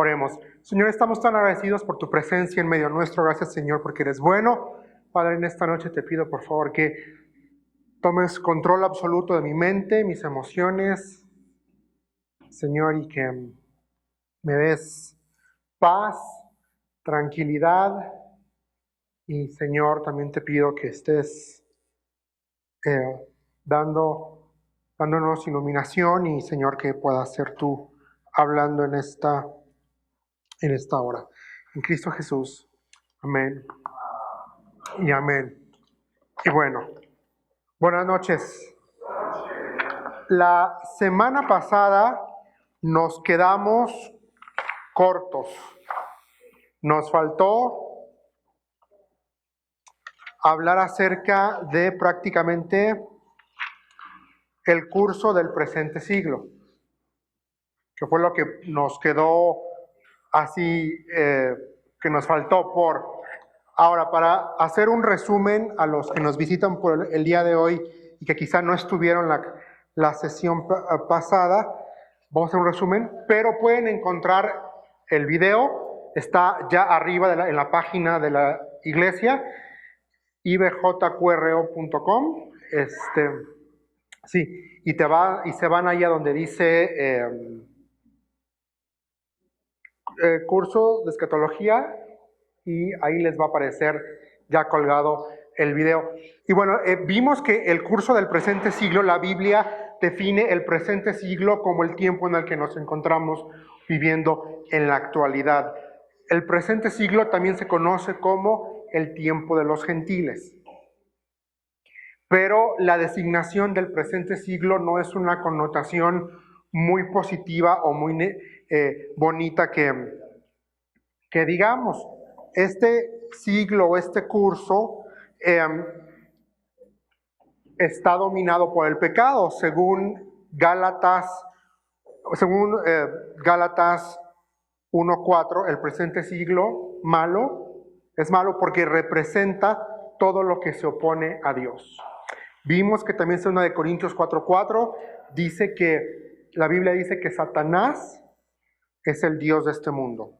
Oremos. Señor, estamos tan agradecidos por tu presencia en medio nuestro. Gracias, Señor, porque eres bueno. Padre, en esta noche te pido, por favor, que tomes control absoluto de mi mente, mis emociones, Señor, y que me des paz, tranquilidad. Y, Señor, también te pido que estés dándonos iluminación y, Señor, que puedas ser tú hablando en esta hora. En Cristo Jesús. Amén. Y amén. Y bueno, buenas noches. La semana pasada nos quedamos cortos. Nos faltó hablar acerca de prácticamente el curso del presente siglo, que fue lo que nos quedó así, que nos faltó por. Ahora, para hacer un resumen a los que nos visitan por el día de hoy y que quizá no estuvieron la sesión pasada, vamos a hacer un resumen, pero pueden encontrar el video, está ya arriba en la página de la iglesia, ibjqro.com, sí, y se van ahí a donde dice curso de escatología, y ahí les va a aparecer ya colgado el video. Y bueno, vimos que el curso del presente siglo, la Biblia define el presente siglo como el tiempo en el que nos encontramos viviendo en la actualidad. El presente siglo también se conoce como el tiempo de los gentiles. Pero la designación del presente siglo no es una connotación muy positiva o muy bonita que digamos. Este siglo, este curso, está dominado por el pecado, según Gálatas 1:4, el presente siglo es malo porque representa todo lo que se opone a Dios. Vimos que también 2 de Corintios 4:4 dice que la Biblia dice que Satanás es el Dios de este mundo.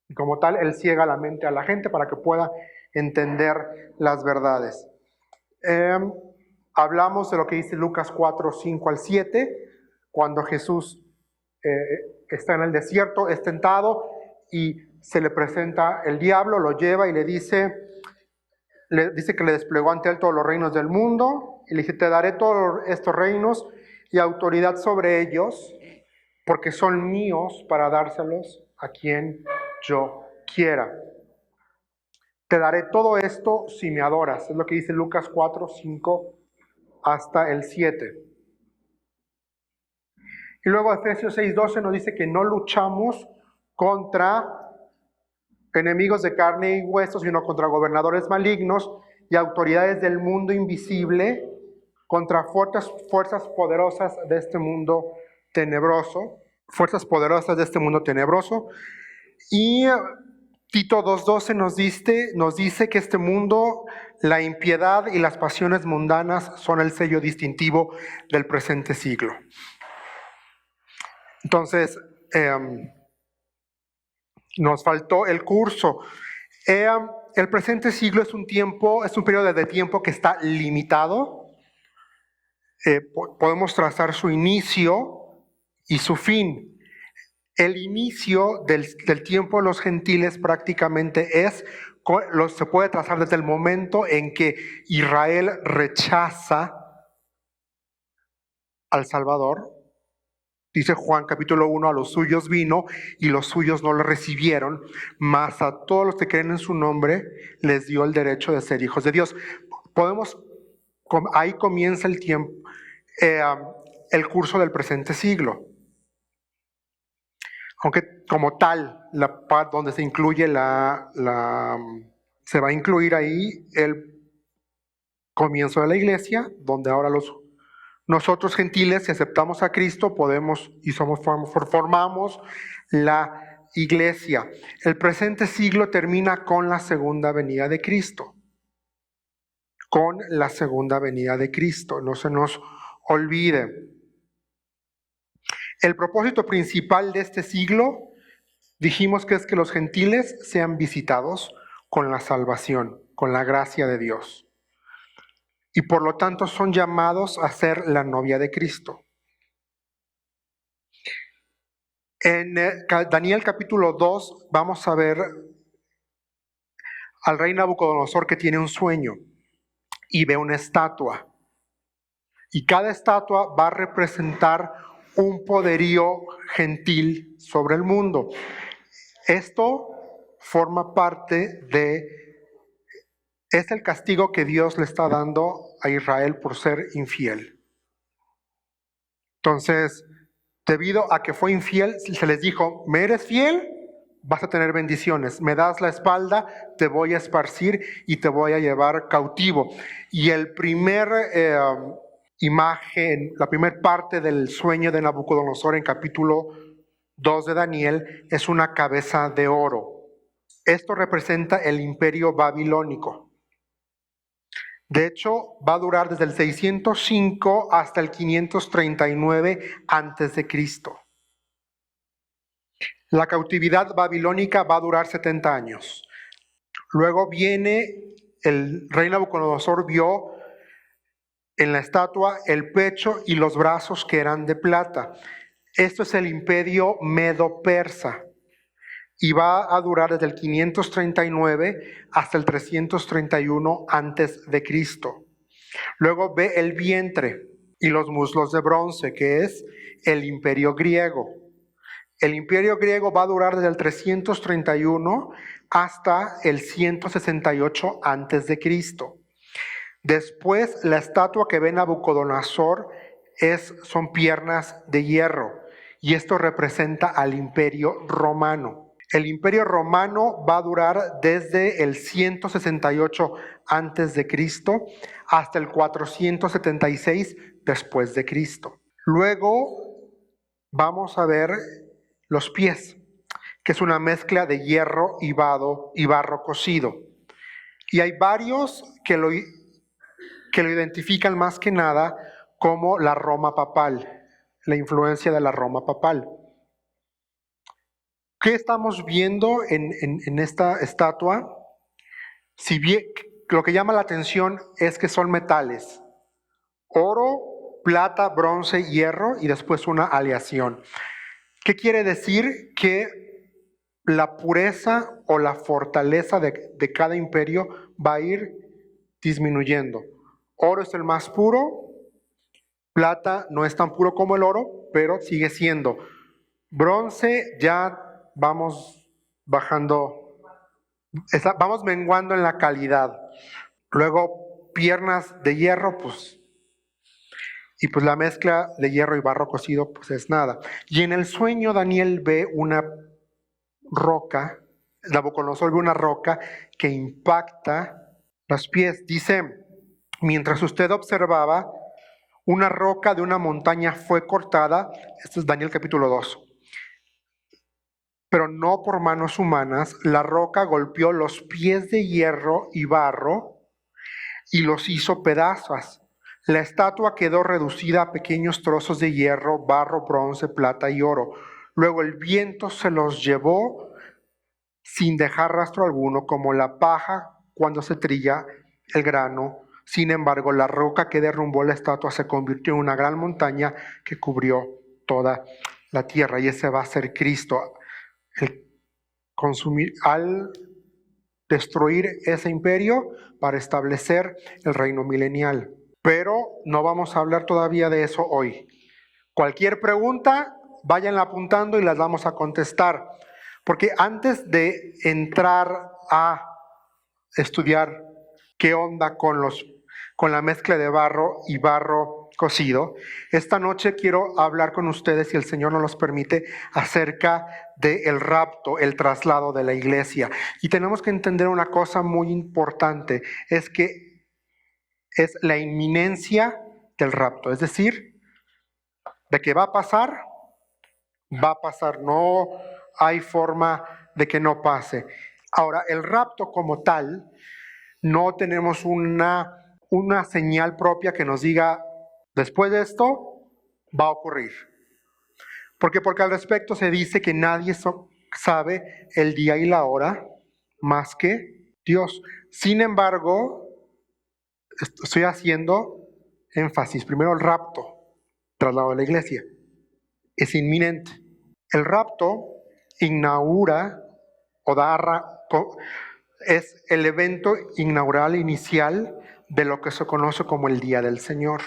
Y como tal, él ciega la mente a la gente para que pueda entender las verdades. Hablamos de lo que dice Lucas 4:5-7, cuando Jesús está en el desierto, es tentado y se le presenta el diablo, lo lleva y le dice que le desplegó ante él todos los reinos del mundo y le dice: te daré todos estos reinos y autoridad sobre ellos, porque son míos para dárselos a quien yo quiera. Te daré todo esto si me adoras. Es lo que dice Lucas 4:5-7. Y luego Efesios 6:12 nos dice que no luchamos contra enemigos de carne y hueso, sino contra gobernadores malignos y autoridades del mundo invisible, contra fuerzas poderosas de este mundo tenebroso. Y Tito 2:12 nos dice que este mundo, la impiedad y las pasiones mundanas son el sello distintivo del presente siglo. Entonces, nos faltó el curso. El presente siglo es un periodo de tiempo que está limitado. Podemos trazar su inicio y su fin. El inicio del tiempo de los gentiles prácticamente se puede trazar desde el momento en que Israel rechaza al Salvador. Dice Juan capítulo 1, a los suyos vino y los suyos no le recibieron, mas a todos los que creen en su nombre les dio el derecho de ser hijos de Dios. Ahí comienza el tiempo, el curso del presente siglo. Aunque como tal, la parte donde se incluye se va a incluir ahí el comienzo de la iglesia, donde ahora nosotros gentiles, si aceptamos a Cristo, podemos y formamos la iglesia. El presente siglo termina con la segunda venida de Cristo. No se nos olvide. El propósito principal de este siglo Dijimos que es que los gentiles sean visitados con la salvación, con la gracia de Dios. Y por lo tanto son llamados a ser la novia de Cristo. En Daniel capítulo 2 vamos a ver al rey Nabucodonosor que tiene un sueño y ve una estatua. Y cada estatua va a representar un poderío gentil sobre el mundo. Esto forma parte es el castigo que Dios le está dando a Israel por ser infiel. Entonces, debido a que fue infiel, se les dijo, ¿me eres fiel? Vas a tener bendiciones. Me das la espalda, te voy a esparcir y te voy a llevar cautivo. Y el primer imagen, la primera parte del sueño de Nabucodonosor en capítulo 2 de Daniel es una cabeza de oro. Esto representa el imperio babilónico. De hecho, va a durar desde el 605 hasta el 539 antes de Cristo. La cautividad babilónica va a durar 70 años. Luego viene el rey Nabucodonosor, vio en la estatua el pecho y los brazos que eran de plata. Esto es el imperio medo-persa y va a durar desde el 539 hasta el 331 antes de Cristo. Luego ve el vientre y los muslos de bronce, que es el imperio griego. El imperio griego va a durar desde el 331 hasta el 168 antes de Cristo. Después, la estatua que ve Nabucodonosor son piernas de hierro, y esto representa al imperio romano. El imperio romano va a durar desde el 168 antes de Cristo hasta el 476 después de Cristo. Luego vamos a ver los pies, que es una mezcla de hierro y barro cocido. Y hay varios que lo identifican más que nada como la Roma papal, la influencia de la Roma papal. ¿Qué estamos viendo en esta estatua? Si bien lo que llama la atención es que son metales: oro, plata, bronce, hierro y después una aleación. ¿Qué quiere decir? Que la pureza o la fortaleza de cada imperio va a ir disminuyendo. Oro es el más puro, plata no es tan puro como el oro, pero sigue siendo. Bronce ya vamos bajando, vamos menguando en la calidad. Luego piernas de hierro, y la mezcla de hierro y barro cocido, es nada. Y en el sueño Daniel ve una roca, Nabucodonosor ve una roca que impacta los pies. Dice, mientras usted observaba, una roca de una montaña fue cortada. Esto es Daniel capítulo 2. Pero no por manos humanas. La roca golpeó los pies de hierro y barro y los hizo pedazos. La estatua quedó reducida a pequeños trozos de hierro, barro, bronce, plata y oro. Luego el viento se los llevó sin dejar rastro alguno, como la paja cuando se trilla el grano. Sin embargo, la roca que derrumbó la estatua se convirtió en una gran montaña que cubrió toda la tierra. Y ese va a ser Cristo. Al destruir ese imperio para establecer el reino milenial. Pero no vamos a hablar todavía de eso hoy. Cualquier pregunta, váyanla apuntando y las vamos a contestar. Porque antes de entrar a estudiar qué onda con la mezcla de barro y barro cocido, esta noche quiero hablar con ustedes, si el Señor nos los permite, acerca del rapto, el traslado de la iglesia. Y tenemos que entender una cosa muy importante, es que es la inminencia del rapto, es decir, de que va a pasar, no hay forma de que no pase. Ahora, el rapto como tal, no tenemos una señal propia que nos diga, después de esto va a ocurrir. Porque al respecto se dice que nadie sabe el día y la hora más que Dios. Sin embargo, estoy haciendo énfasis. Primero, el rapto, traslado de la iglesia, es inminente. El rapto inaugura o es el evento inaugural inicial de lo que se conoce como el Día del Señor.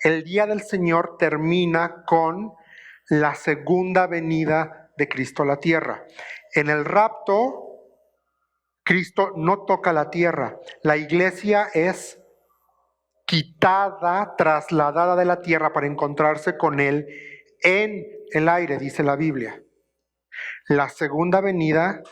El Día del Señor termina con la segunda venida de Cristo a la tierra. En el rapto, Cristo no toca la tierra. La iglesia es quitada, trasladada de la tierra para encontrarse con Él en el aire, dice la Biblia. La segunda venida,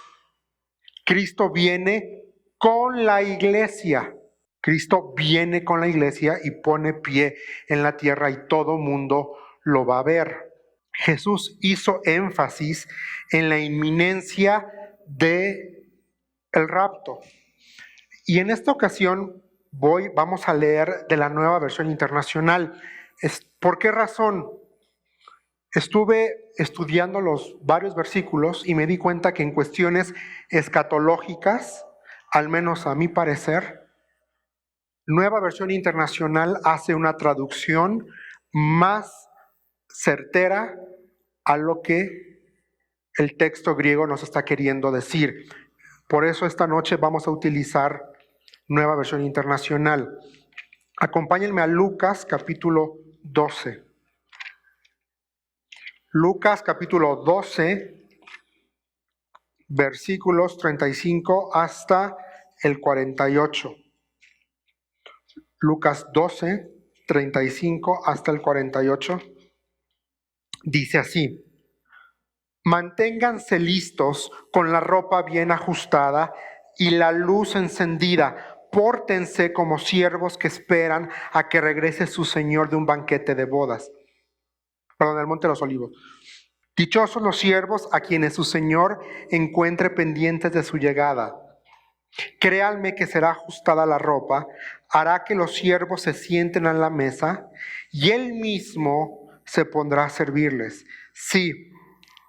Cristo viene con la iglesia. Cristo viene con la iglesia y pone pie en la tierra y todo mundo lo va a ver. Jesús hizo énfasis en la inminencia del rapto. Y en esta ocasión vamos a leer de la Nueva Versión Internacional. ¿Por qué razón? Estuve estudiando los varios versículos y me di cuenta que en cuestiones escatológicas, al menos a mi parecer, Nueva Versión Internacional hace una traducción más certera a lo que el texto griego nos está queriendo decir. Por eso esta noche vamos a utilizar Nueva Versión Internacional. Acompáñenme a Lucas capítulo 12. Lucas capítulo 12, versículos 35 hasta el 48. Lucas 12, 35 hasta el 48. Dice así: manténganse listos con la ropa bien ajustada y la luz encendida. Pórtense como siervos que esperan a que regrese su señor de un banquete de bodas. Del Monte de los Olivos. Dichosos los siervos a quienes su señor encuentre pendientes de su llegada. Créanme que será ajustada la ropa, hará que los siervos se sienten a la mesa y él mismo se pondrá a servirles. Sí,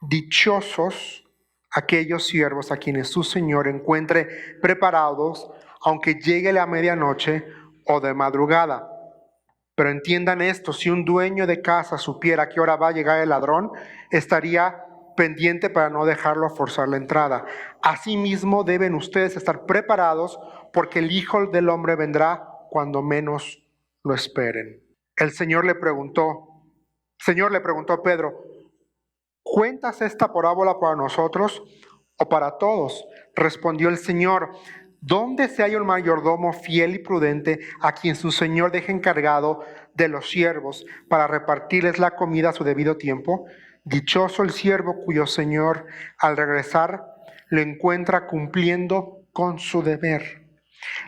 dichosos aquellos siervos a quienes su señor encuentre preparados, aunque llegue la medianoche o de madrugada. Pero entiendan esto, si un dueño de casa supiera a qué hora va a llegar el ladrón, estaría pendiente para no dejarlo forzar la entrada. Asimismo, deben ustedes estar preparados porque el Hijo del Hombre vendrá cuando menos lo esperen. El Señor le preguntó a Pedro, ¿cuentas esta parábola para nosotros o para todos? Respondió el Señor, ¿dónde se halla un mayordomo fiel y prudente a quien su señor deja encargado de los siervos para repartirles la comida a su debido tiempo? Dichoso el siervo cuyo señor al regresar lo encuentra cumpliendo con su deber.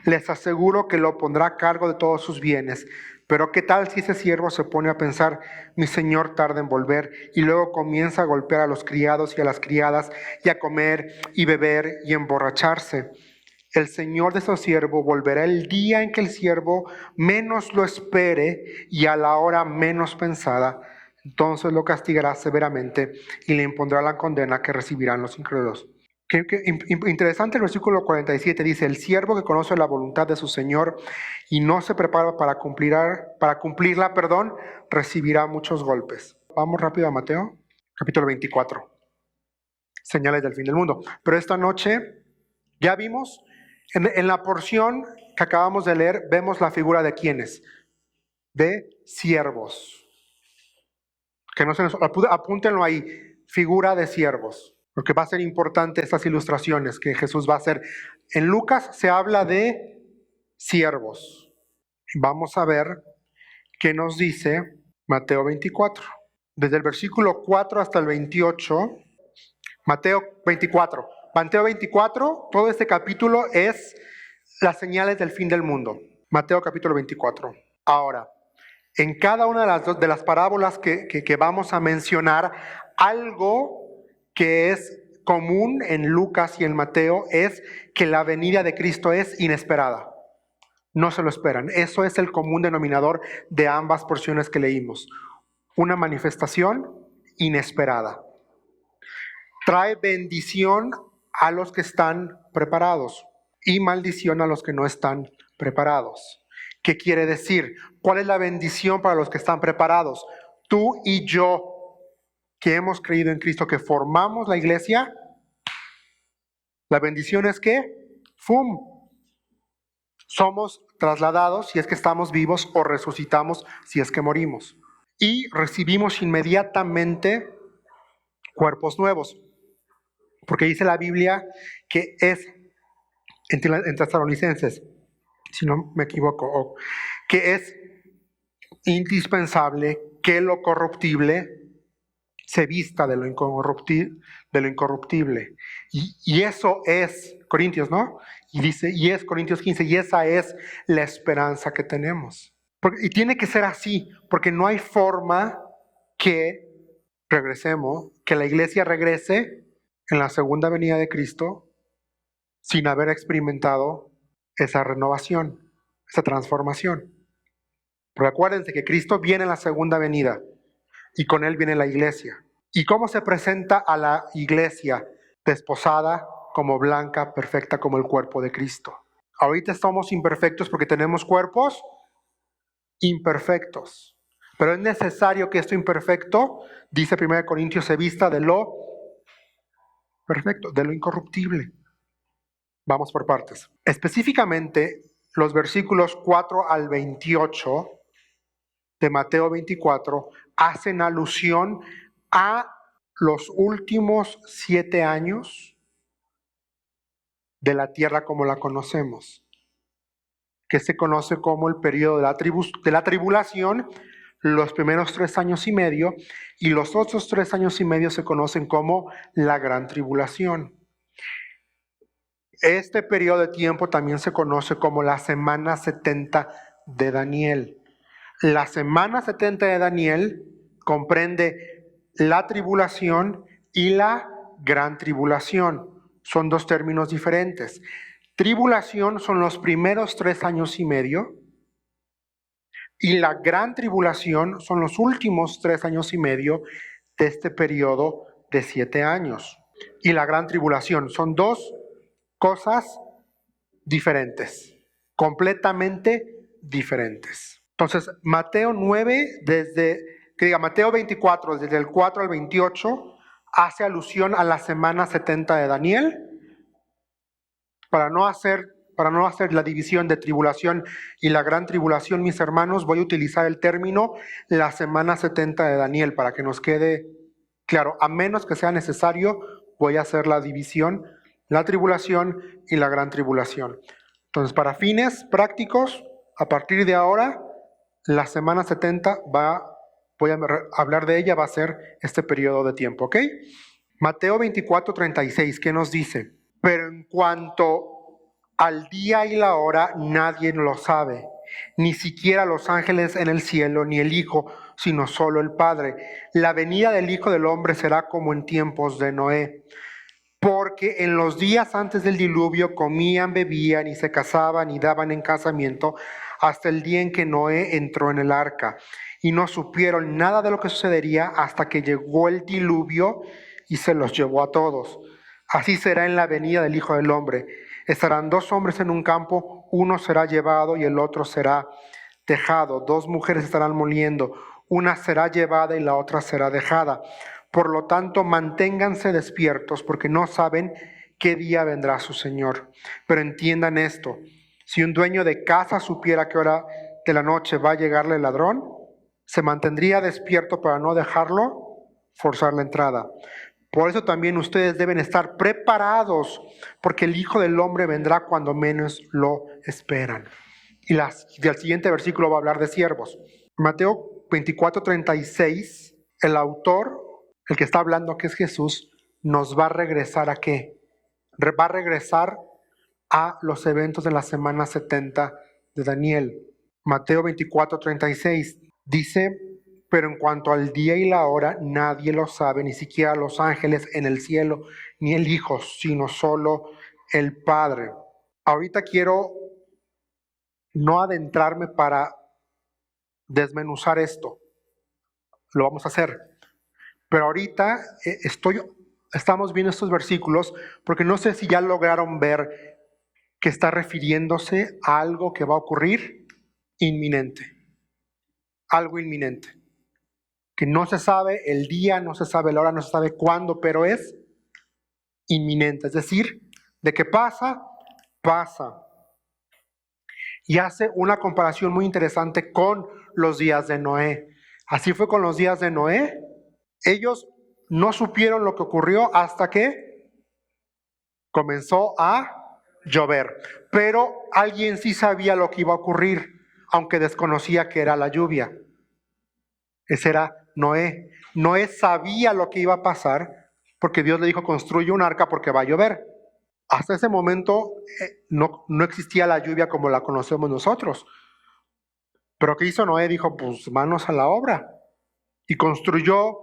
Les aseguro que lo pondrá a cargo de todos sus bienes. Pero ¿qué tal si ese siervo se pone a pensar, mi señor tarda en volver, y luego comienza a golpear a los criados y a las criadas, y a comer y beber y emborracharse? El señor de ese siervo volverá el día en que el siervo menos lo espere y a la hora menos pensada. Entonces lo castigará severamente y le impondrá la condena que recibirán los incrédulos. Interesante el versículo 47 dice, el siervo que conoce la voluntad de su señor y no se prepara para cumplirla, recibirá muchos golpes. Vamos rápido a Mateo, capítulo 24. Señales del fin del mundo. Pero esta noche ya vimos, en la porción que acabamos de leer, vemos la figura de ¿quiénes? De siervos. Que no se nos, apúntenlo ahí, figura de siervos. Porque va a ser importante estas ilustraciones que Jesús va a hacer. En Lucas se habla de siervos. Vamos a ver qué nos dice Mateo 24. Desde el versículo 4 hasta el 28. Mateo 24, todo este capítulo es las señales del fin del mundo. Mateo capítulo 24. Ahora, en cada una de las parábolas que vamos a mencionar, algo que es común en Lucas y en Mateo es que la venida de Cristo es inesperada. No se lo esperan. Eso es el común denominador de ambas porciones que leímos. Una manifestación inesperada. trae bendición a los que están preparados y maldición a los que no están preparados. ¿Qué quiere decir? ¿Cuál es la bendición para los que están preparados? Tú y yo, que hemos creído en Cristo, que formamos la iglesia, la bendición es que, ¡fum!, somos trasladados si es que estamos vivos o resucitamos si es que morimos. Y recibimos inmediatamente cuerpos nuevos. Porque dice la Biblia que es, en Tesalonicenses, si no me equivoco, que es indispensable que lo corruptible se vista de lo incorruptible. Y eso es Corintios, ¿no? Y dice, y es Corintios 15, y esa es la esperanza que tenemos. Y tiene que ser así, porque no hay forma que regresemos, que la iglesia regrese en la segunda venida de Cristo sin haber experimentado esa renovación, esa transformación. Porque acuérdense que Cristo viene en la segunda venida y con Él viene la iglesia. ¿Y cómo se presenta a la iglesia? Desposada, como blanca, perfecta como el cuerpo de Cristo. Ahorita somos imperfectos porque tenemos cuerpos imperfectos. Pero es necesario que esto imperfecto, dice 1 Corintios, se vista de lo perfecto, de lo incorruptible. Vamos por partes. Específicamente, los versículos 4 al 28 de Mateo 24 hacen alusión a los últimos 7 años de la tierra como la conocemos, que se conoce como el periodo de la tribulación, los primeros 3 años y medio, y los otros 3 años y medio se conocen como la gran tribulación. Este periodo de tiempo también se conoce como la semana 70 de Daniel. La semana 70 de Daniel comprende la tribulación y la gran tribulación. Son dos términos diferentes. Tribulación son los primeros 3 años y medio y la gran tribulación son los últimos 3 años y medio de este periodo de 7 años. Y la gran tribulación son dos cosas diferentes, completamente diferentes. Entonces, Mateo 9, Mateo 24, desde el 4 al 28, hace alusión a la semana 70 de Daniel, para no hacer la división de tribulación y la gran tribulación, mis hermanos, voy a utilizar el término la semana 70 de Daniel para que nos quede claro. A menos que sea necesario, voy a hacer la división, la tribulación y la gran tribulación. Entonces, para fines prácticos, a partir de ahora, la semana 70 voy a hablar de ella, va a ser este periodo de tiempo, ¿ok? Mateo 24, 36, ¿qué nos dice? Pero en cuanto al día y la hora, nadie lo sabe, ni siquiera los ángeles en el cielo, ni el Hijo, sino solo el Padre. La venida del Hijo del Hombre será como en tiempos de Noé. Porque en los días antes del diluvio comían, bebían y se casaban y daban en casamiento hasta el día en que Noé entró en el arca. Y no supieron nada de lo que sucedería hasta que llegó el diluvio y se los llevó a todos. Así será en la venida del Hijo del Hombre. Estarán 2 hombres en un campo, uno será llevado y el otro será dejado. 2 mujeres estarán moliendo, una será llevada y la otra será dejada. Por lo tanto, manténganse despiertos porque no saben qué día vendrá su Señor. Pero entiendan esto, si un dueño de casa supiera a qué hora de la noche va a llegarle el ladrón, se mantendría despierto para no dejarlo forzar la entrada. Por eso también ustedes deben estar preparados, porque el Hijo del Hombre vendrá cuando menos lo esperan. Y el siguiente versículo va a hablar de siervos. Mateo 24, 36, el autor, el que está hablando, que es Jesús, nos va a regresar ¿a qué? Va a regresar a los eventos de la semana 70 de Daniel. Mateo 24, 36 dice: pero en cuanto al día y la hora, nadie lo sabe, ni siquiera los ángeles en el cielo, ni el Hijo, sino solo el Padre. Ahorita quiero no adentrarme para desmenuzar esto. Lo vamos a hacer. Pero ahorita estoy estamos viendo estos versículos porque no sé si ya lograron ver que está refiriéndose a algo que va a ocurrir inminente. Algo inminente. Que no se sabe el día, no se sabe la hora, no se sabe cuándo, pero es inminente. Es decir, de que pasa, pasa. Y hace una comparación muy interesante con los días de Noé. Así fue con los días de Noé. Ellos no supieron lo que ocurrió hasta que comenzó a llover. Pero alguien sí sabía lo que iba a ocurrir, aunque desconocía que era la lluvia. Ese era Noé. Noé sabía lo que iba a pasar porque Dios le dijo, construye un arca porque va a llover. Hasta ese momento no existía la lluvia como la conocemos nosotros. Pero ¿qué hizo Noé? Dijo, pues manos a la obra. Y construyó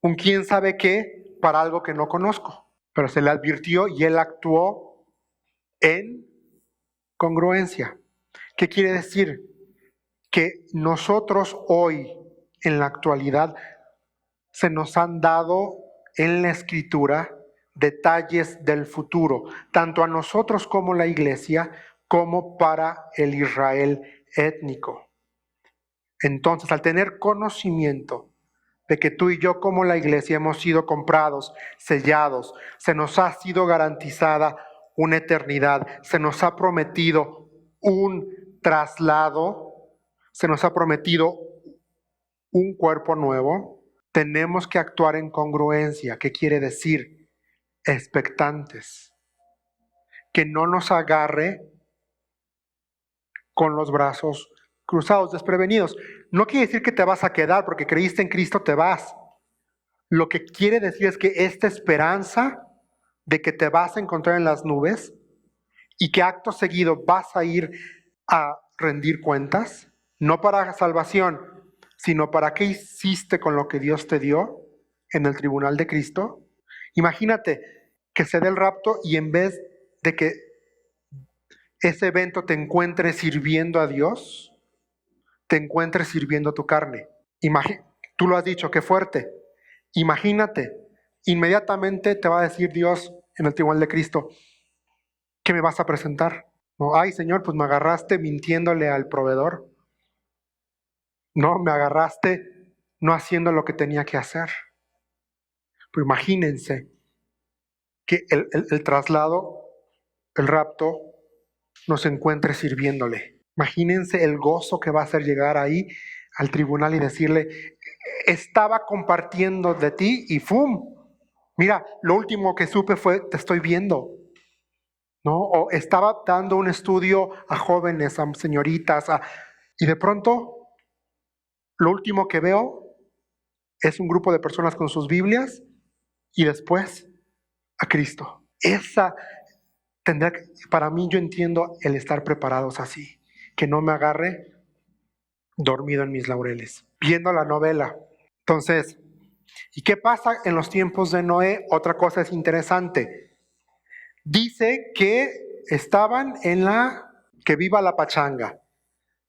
un quién sabe qué para algo que no conozco. Pero se le advirtió y él actuó en congruencia. ¿Qué quiere decir? Que nosotros hoy, en la actualidad, se nos han dado en la Escritura detalles del futuro, tanto a nosotros como la iglesia, como para el Israel étnico. Entonces, al tener conocimiento de que tú y yo como la iglesia hemos sido comprados, sellados, se nos ha sido garantizada una eternidad, se nos ha prometido un traslado, se nos ha prometido un cuerpo nuevo, tenemos que actuar en congruencia. ¿Qué quiere decir? Expectantes. Que no nos agarre con los brazos cruzados, desprevenidos. No quiere decir que te vas a quedar porque creíste en Cristo, te vas. Lo que quiere decir es que esta esperanza de que te vas a encontrar en las nubes y que acto seguido vas a ir a rendir cuentas, no para salvación, sino para qué hiciste con lo que Dios te dio en el tribunal de Cristo. Imagínate que se dé el rapto y en vez de que ese evento te encuentre sirviendo a Dios, te encuentres sirviendo tu carne. Tú lo has dicho, qué fuerte. Imagínate, inmediatamente te va a decir Dios en el tribunal de Cristo, ¿qué me vas a presentar? No, ay Señor, pues me agarraste mintiéndole al proveedor. No, me agarraste no haciendo lo que tenía que hacer. Pero imagínense que el traslado, el rapto, nos encuentre sirviéndole. Imagínense el gozo que va a hacer llegar ahí al tribunal y decirle, estaba compartiendo de ti y ¡fum! Mira, lo último que supe fue, te estoy viendo. ¿No? O estaba dando un estudio a jóvenes, a señoritas, y de pronto lo último que veo es un grupo de personas con sus Biblias y después a Cristo. Esa tendrá que, para mí yo entiendo el estar preparados así, que no me agarre dormido en mis laureles, viendo la novela. Entonces, ¿y qué pasa en los tiempos de Noé? Otra cosa es interesante. Dice que estaban que viva la pachanga.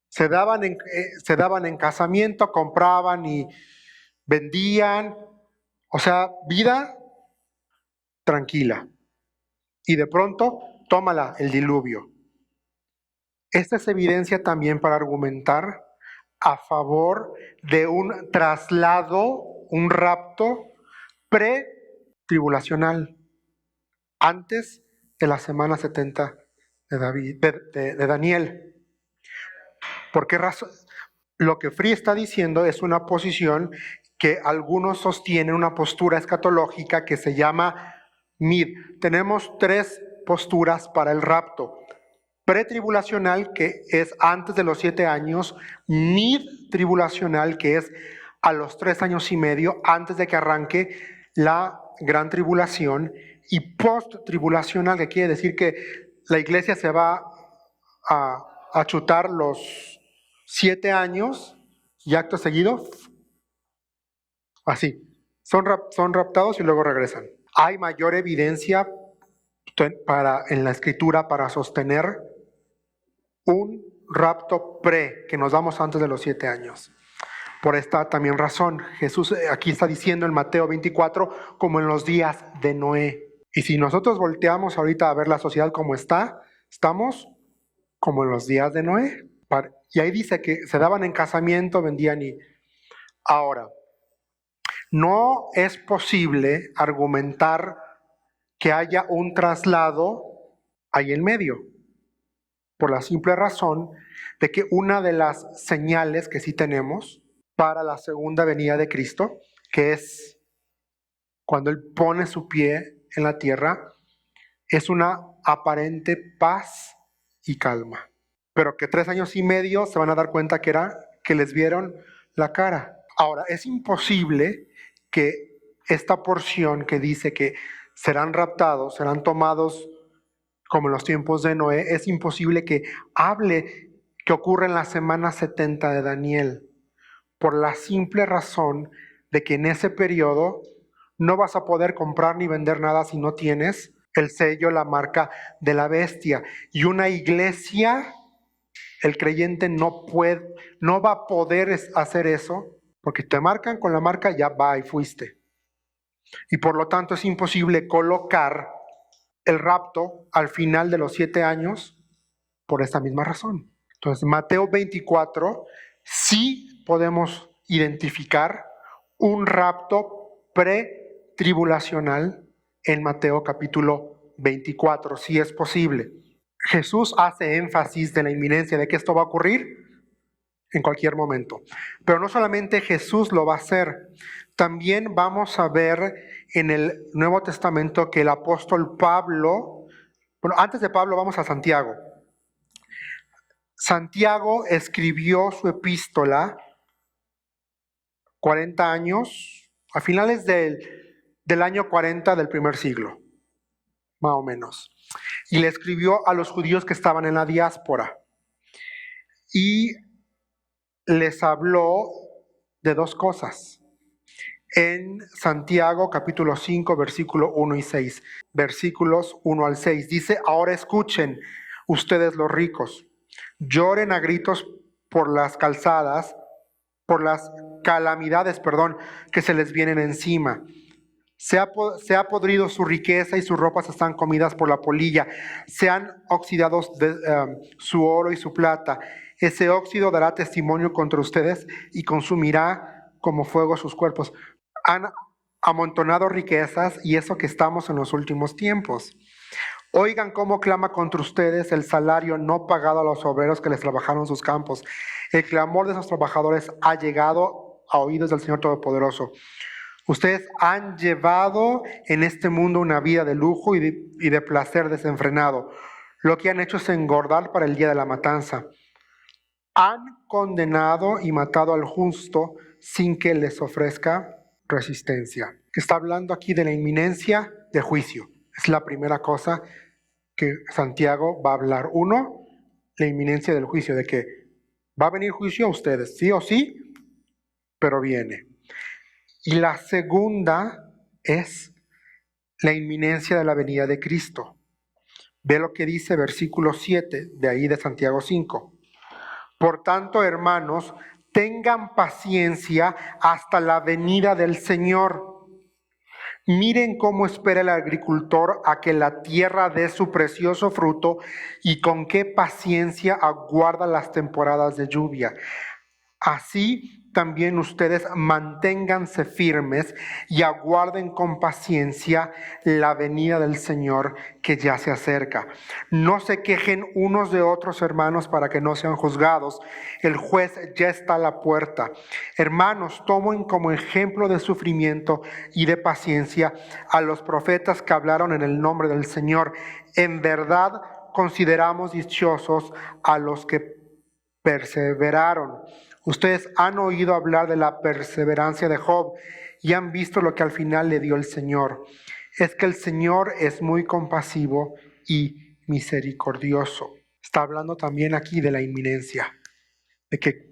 Se daban en casamiento, compraban y vendían. O sea, vida tranquila. Y de pronto, tómala el diluvio. Esta es evidencia también para argumentar a favor de un traslado, un rapto pre-tribulacional, antes de la semana 70 de Daniel. ¿Por qué razón? Lo que Free está diciendo es una posición que algunos sostienen, una postura escatológica que se llama mid. Tenemos tres posturas para el rapto. Pretribulacional, que es antes de los 7 años, mid-tribulacional, que es a los 3 años y medio, antes de que arranque la gran tribulación, y post-tribulacional, que quiere decir que la iglesia se va a chutar los 7 años y acto seguido, así, son raptados y luego regresan. Hay mayor evidencia en la escritura para sostener un rapto que nos damos antes de los 7 años. Por esta también razón, Jesús aquí está diciendo en Mateo 24, como en los días de Noé. Y si nosotros volteamos ahorita a ver la sociedad como está, estamos como en los días de Noé. Y ahí dice que se daban en casamiento, vendían y... Ahora, no es posible argumentar que haya un traslado ahí en medio, por la simple razón de que una de las señales que sí tenemos para la segunda venida de Cristo, que es cuando Él pone su pie en la tierra, es una aparente paz y calma. Pero que 3 años y medio se van a dar cuenta que era que les vieron la cara. Ahora, es imposible que esta porción que dice que serán raptados, serán tomados como en los tiempos de Noé, es imposible que hable que ocurre en la semana 70 de Daniel, por la simple razón de que en ese periodo no vas a poder comprar ni vender nada si no tienes el sello, la marca de la bestia. Y una iglesia, el creyente no va a poder hacer eso, porque te marcan con la marca, ya va y fuiste. Y por lo tanto es imposible colocar el rapto al final de los 7 años por esta misma razón. Entonces, Mateo 24, sí podemos identificar un rapto pretribulacional en Mateo capítulo 24, sí es posible. Jesús hace énfasis de la inminencia de que esto va a ocurrir en cualquier momento. Pero no solamente Jesús lo va a hacer, también vamos a ver en el Nuevo Testamento que el apóstol Pablo, bueno, antes de Pablo vamos a Santiago. Santiago escribió su epístola 40 años, a finales del año 40 del primer siglo, más o menos. Y le escribió a los judíos que estaban en la diáspora. Y les habló de 2 cosas. En Santiago capítulo 5, versículo 1 y 6, versículos 1 al 6, dice: ahora escuchen ustedes los ricos, lloren a gritos por las calzadas, por las calamidades, que se les vienen encima. Se ha podrido su riqueza y sus ropas están comidas por la polilla. Se han oxidado su oro y su plata. Ese óxido dará testimonio contra ustedes y consumirá como fuego sus cuerpos. Han amontonado riquezas y eso que estamos en los últimos tiempos. Oigan cómo clama contra ustedes el salario no pagado a los obreros que les trabajaron sus campos. El clamor de esos trabajadores ha llegado a oídos del Señor Todopoderoso. Ustedes han llevado en este mundo una vida de lujo y de placer desenfrenado. Lo que han hecho es engordar para el día de la matanza. Han condenado y matado al justo sin que les ofrezca resistencia. Está hablando aquí de la inminencia del juicio. Es la primera cosa que Santiago va a hablar. 1, la inminencia del juicio, de que va a venir juicio a ustedes, sí o sí, pero viene. Y la segunda es la inminencia de la venida de Cristo. Ve lo que dice versículo 7 de ahí de Santiago 5. Por tanto, hermanos, tengan paciencia hasta la venida del Señor. Miren cómo espera el agricultor a que la tierra dé su precioso fruto y con qué paciencia aguarda las temporadas de lluvia. Así también ustedes manténganse firmes y aguarden con paciencia la venida del Señor que ya se acerca. No se quejen unos de otros, hermanos, para que no sean juzgados. El juez ya está a la puerta. Hermanos, tomen como ejemplo de sufrimiento y de paciencia a los profetas que hablaron en el nombre del Señor. En verdad, consideramos dichosos a los que perseveraron. Ustedes han oído hablar de la perseverancia de Job y han visto lo que al final le dio el Señor. Es que el Señor es muy compasivo y misericordioso. Está hablando también aquí de la inminencia, de que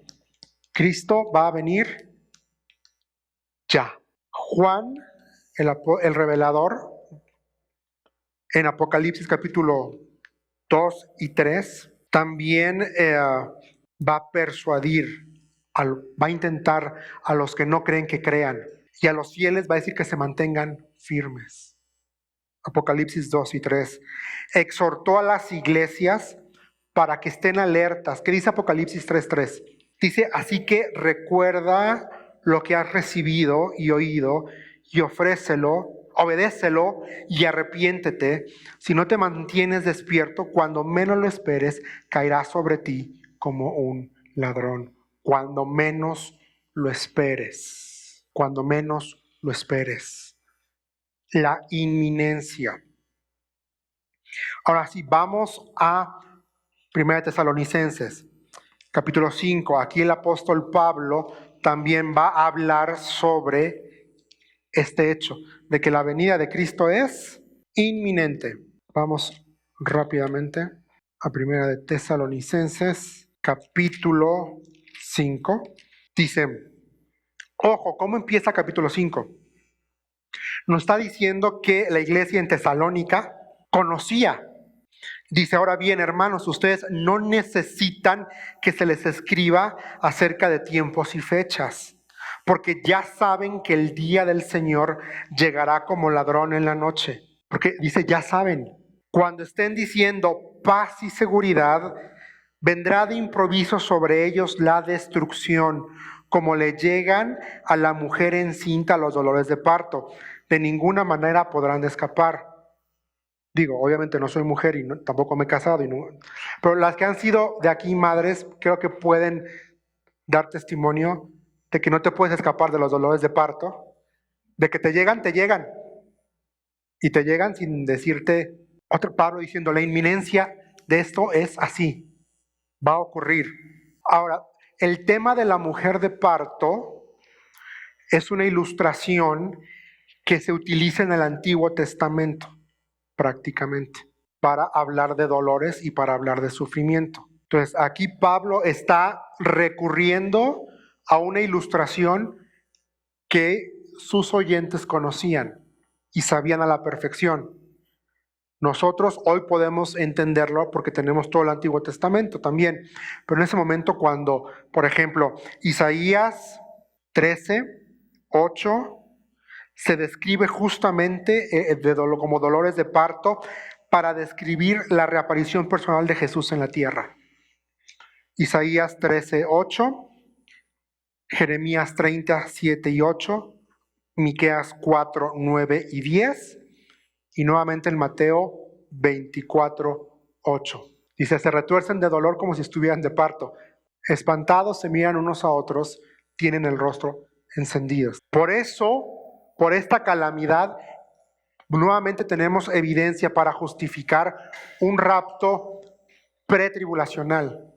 Cristo va a venir ya. Juan, el revelador, en Apocalipsis capítulo 2 y 3, también va a persuadir va a intentar a los que no creen que crean. Y a los fieles va a decir que se mantengan firmes. Apocalipsis 2 y 3. Exhortó a las iglesias para que estén alertas. ¿Qué dice Apocalipsis 3:3? Dice, así que recuerda lo que has recibido y oído y ofrécelo, obedécelo y arrepiéntete. Si no te mantienes despierto, cuando menos lo esperes, caerá sobre ti como un ladrón. Cuando menos lo esperes. Cuando menos lo esperes. La inminencia. Ahora sí, vamos a 1 Tesalonicenses, capítulo 5. Aquí el apóstol Pablo también va a hablar sobre este hecho, de que la venida de Cristo es inminente. Vamos rápidamente a 1 Tesalonicenses, capítulo 5. Dice, ojo, ¿cómo empieza capítulo 5? Nos está diciendo que la iglesia en Tesalónica conocía. Dice, ahora bien, hermanos, ustedes no necesitan que se les escriba acerca de tiempos y fechas, porque ya saben que el día del Señor llegará como ladrón en la noche. Porque dice, ya saben, cuando estén diciendo paz y seguridad, vendrá de improviso sobre ellos la destrucción, como le llegan a la mujer encinta los dolores de parto. De ninguna manera podrán escapar. Digo, obviamente no soy mujer y tampoco me he casado, pero las que han sido de aquí madres, creo que pueden dar testimonio de que no te puedes escapar de los dolores de parto, de que te llegan, y te llegan sin decirte, otro Pablo diciendo, la inminencia de esto es así, va a ocurrir. Ahora, el tema de la mujer de parto es una ilustración que se utiliza en el Antiguo Testamento, prácticamente, para hablar de dolores y para hablar de sufrimiento. Entonces, aquí Pablo está recurriendo a una ilustración que sus oyentes conocían y sabían a la perfección. Nosotros hoy podemos entenderlo porque tenemos todo el Antiguo Testamento también, pero en ese momento cuando, por ejemplo, Isaías 13:8 se describe justamente como dolores de parto para describir la reaparición personal de Jesús en la tierra. Isaías 13:8, Jeremías 30:7-8, Miqueas 4:9 y 10, y nuevamente en Mateo 24:8. Dice, se retuercen de dolor como si estuvieran de parto. Espantados se miran unos a otros, tienen el rostro encendido. Por eso, por esta calamidad, nuevamente tenemos evidencia para justificar un rapto pretribulacional,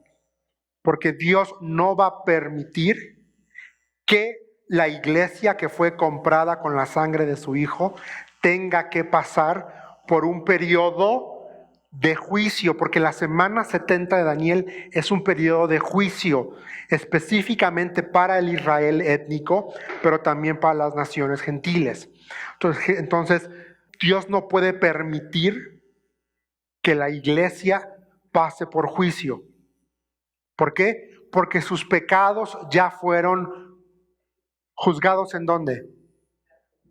porque Dios no va a permitir que la iglesia que fue comprada con la sangre de su Hijo tenga que pasar por un periodo de juicio, porque la semana 70 de Daniel es un periodo de juicio, específicamente para el Israel étnico, pero también para las naciones gentiles. Entonces Dios no puede permitir que la iglesia pase por juicio. ¿Por qué? Porque sus pecados ya fueron juzgados ¿en dónde?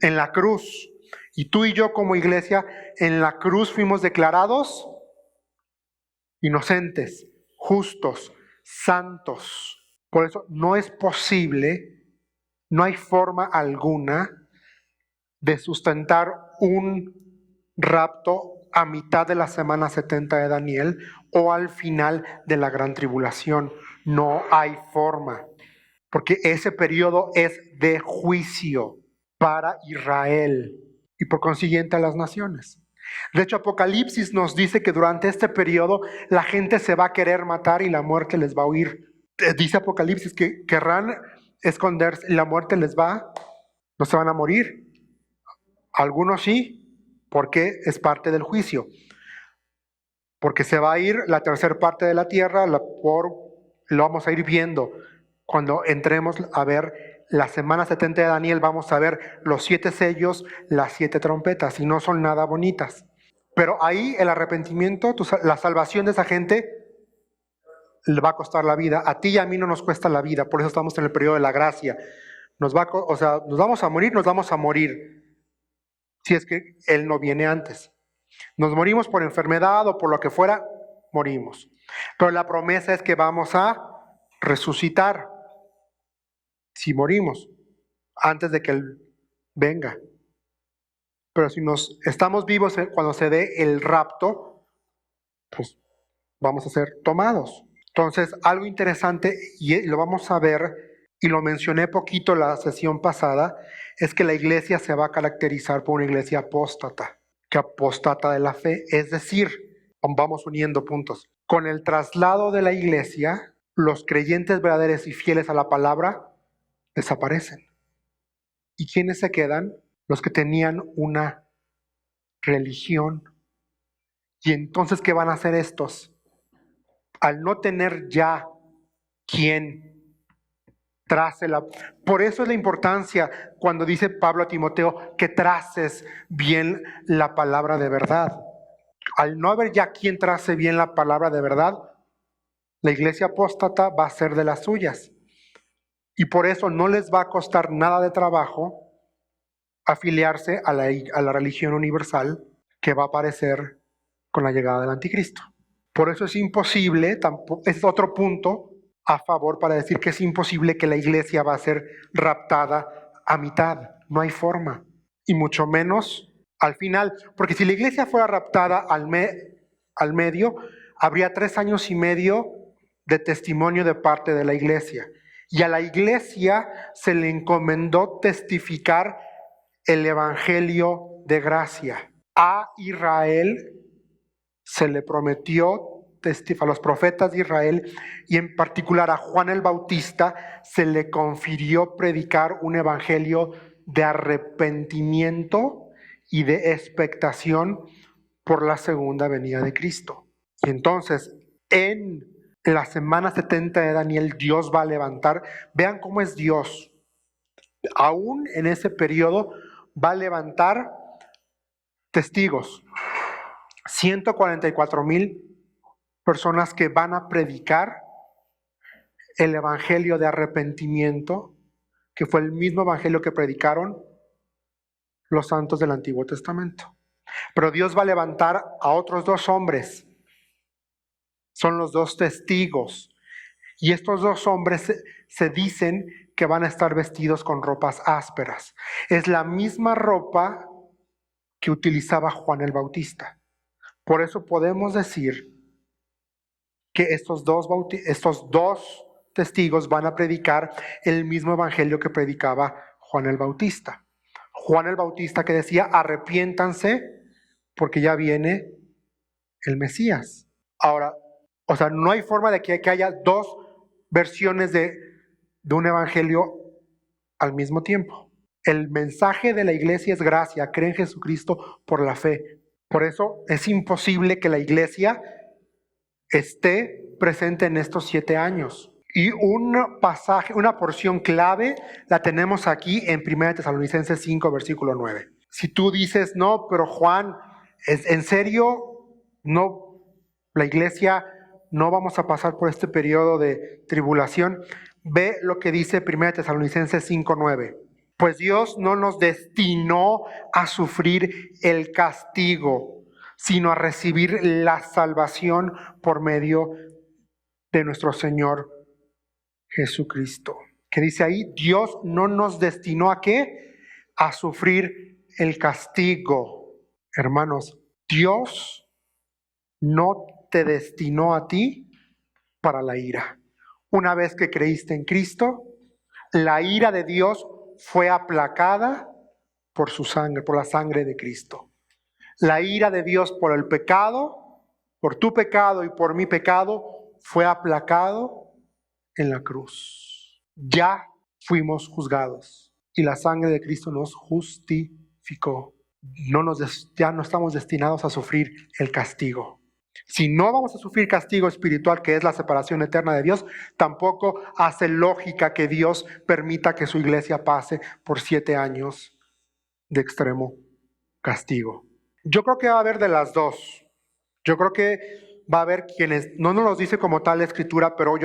En la cruz. Y tú y yo como iglesia en la cruz fuimos declarados inocentes, justos, santos. Por eso no es posible, no hay forma alguna de sustentar un rapto a mitad de la semana 70 de Daniel o al final de la gran tribulación. No hay forma, porque ese periodo es de juicio para Israel y por consiguiente a las naciones. De hecho, Apocalipsis nos dice que durante este periodo la gente se va a querer matar y la muerte les va a huir. Dice Apocalipsis que querrán esconderse y la muerte les va, no se van a morir. Algunos sí, porque es parte del juicio. Porque se va a ir la tercera parte de la tierra, lo vamos a ir viendo. Cuando entremos a ver la semana 70 de Daniel, vamos a ver los 7 sellos, las 7 trompetas, y no son nada bonitas. Pero ahí el arrepentimiento, la salvación de esa gente le va a costar la vida. A ti y a mí no nos cuesta la vida, por eso estamos en el periodo de la gracia. Nos vamos a morir si es que Él no viene antes. Nos morimos por enfermedad o por lo que fuera, morimos. Pero la promesa es que vamos a resucitar si morimos antes de que Él venga. Pero si nos estamos vivos cuando se dé el rapto, pues vamos a ser tomados. Entonces, algo interesante, y lo vamos a ver, y lo mencioné poquito la sesión pasada, es que la iglesia se va a caracterizar por una iglesia apóstata, que apóstata de la fe, es decir, vamos uniendo puntos. Con el traslado de la iglesia, los creyentes verdaderos y fieles a la palabra desaparecen. ¿Y quiénes se quedan? Los que tenían una religión. ¿Y entonces qué van a hacer estos? Al no tener ya quien trace la... Por eso es la importancia cuando dice Pablo a Timoteo que traces bien la palabra de verdad. Al no haber ya quien trace bien la palabra de verdad, la iglesia apóstata va a ser de las suyas. Y por eso no les va a costar nada de trabajo afiliarse a la religión universal que va a aparecer con la llegada del anticristo. Por eso es imposible, es otro punto a favor para decir que es imposible que la iglesia va a ser raptada a mitad. No hay forma. Y mucho menos al final. Porque si la iglesia fuera raptada al medio, habría 3 años y medio de testimonio de parte de la iglesia. Y a la iglesia se le encomendó testificar el evangelio de gracia. A Israel se le prometió, a los profetas de Israel, y en particular a Juan el Bautista, se le confirió predicar un evangelio de arrepentimiento y de expectación por la segunda venida de Cristo. Y entonces, en la semana 70 de Daniel, Dios va a levantar, vean cómo es Dios, aún en ese periodo va a levantar testigos, 144,000 personas que van a predicar el evangelio de arrepentimiento, que fue el mismo evangelio que predicaron los santos del Antiguo Testamento. Pero Dios va a levantar a otros 2 hombres, son los 2 testigos, y estos 2 hombres se dicen que van a estar vestidos con ropas ásperas. Es la misma ropa que utilizaba Juan el Bautista. Por eso podemos decir que estos dos testigos van a predicar el mismo evangelio que predicaba Juan el Bautista. Juan el Bautista que decía, arrepiéntanse porque ya viene el Mesías. Ahora, no hay forma de que haya 2 versiones de un evangelio al mismo tiempo. El mensaje de la iglesia es gracia, cree en Jesucristo por la fe. Por eso es imposible que la iglesia esté presente en estos 7 años. Y un pasaje, una porción clave, la tenemos aquí en 1 Tesalonicenses 5, versículo 9. Si tú dices, no, pero Juan, ¿en serio? No, la iglesia no vamos a pasar por este periodo de tribulación. Ve lo que dice 1 Tesalonicenses 5, 9. Pues Dios no nos destinó a sufrir el castigo, sino a recibir la salvación por medio de nuestro Señor Jesucristo. ¿Qué dice ahí? Dios no nos destinó ¿a qué? A sufrir el castigo. Hermanos, Dios no te destinó a ti para la ira. Una vez que creíste en Cristo, la ira de Dios fue aplacada por su sangre, por la sangre de Cristo. La ira de Dios por el pecado, por tu pecado y por mi pecado, fue aplacado en la cruz. Ya fuimos juzgados y la sangre de Cristo nos justificó. Ya no estamos destinados a sufrir el castigo. Si no vamos a sufrir castigo espiritual, que es la separación eterna de Dios, tampoco hace lógica que Dios permita que su iglesia pase por 7 años de extremo castigo. Yo creo que va a haber de las dos. Yo creo que va a haber quienes, no nos lo dice como tal la Escritura, pero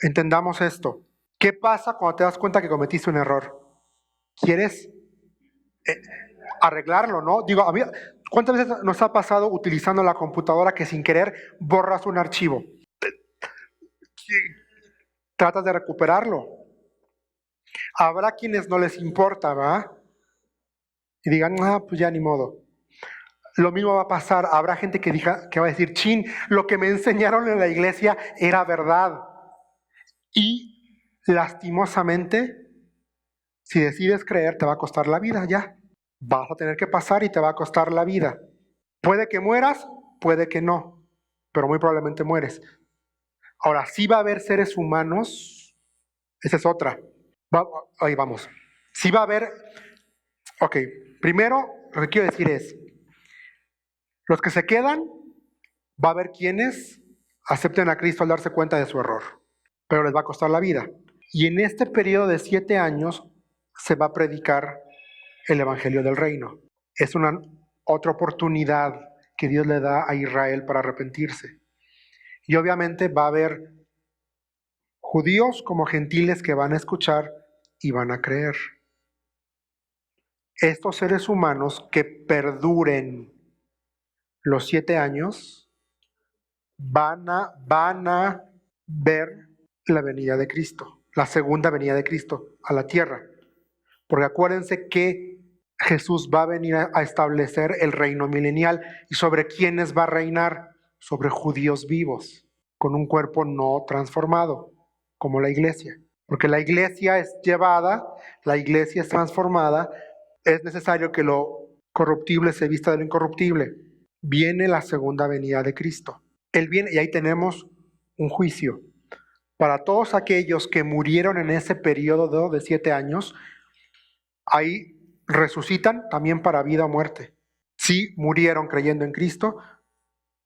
entendamos esto. ¿Qué pasa cuando te das cuenta que cometiste un error? ¿Quieres arreglarlo, no? Digo, a mí, ¿cuántas veces nos ha pasado utilizando la computadora que sin querer borras un archivo? Tratas de recuperarlo. Habrá quienes no les importa, ¿va? Y digan, pues ya ni modo. Lo mismo va a pasar. Habrá gente que va a decir, chin, lo que me enseñaron en la iglesia era verdad. Y lastimosamente, si decides creer, te va a costar la vida ya. Vas a tener que pasar y te va a costar la vida. Puede que mueras, puede que no, pero muy probablemente mueres. Ahora, sí va a haber seres humanos, esa es otra. Ahí vamos. Sí va a haber, ok, primero lo que quiero decir es, los que se quedan, va a haber quienes acepten a Cristo al darse cuenta de su error, pero les va a costar la vida. Y en este periodo de 7 años se va a predicar el Evangelio del Reino. Es una otra oportunidad que Dios le da a Israel para arrepentirse. Y obviamente va a haber judíos como gentiles que van a escuchar y van a creer. Estos seres humanos que perduren los 7 años van a ver la venida de Cristo, la segunda venida de Cristo a la tierra. Porque acuérdense que Jesús va a venir a establecer el reino milenial. ¿Y sobre quiénes va a reinar? Sobre judíos vivos, con un cuerpo no transformado, como la iglesia. Porque la iglesia es llevada, la iglesia es transformada, es necesario que lo corruptible se vista de lo incorruptible. Viene la segunda venida de Cristo. Él viene y ahí tenemos un juicio. Para todos aquellos que murieron en ese periodo de 7 años, ahí resucitan también para vida o muerte. Si murieron creyendo en Cristo,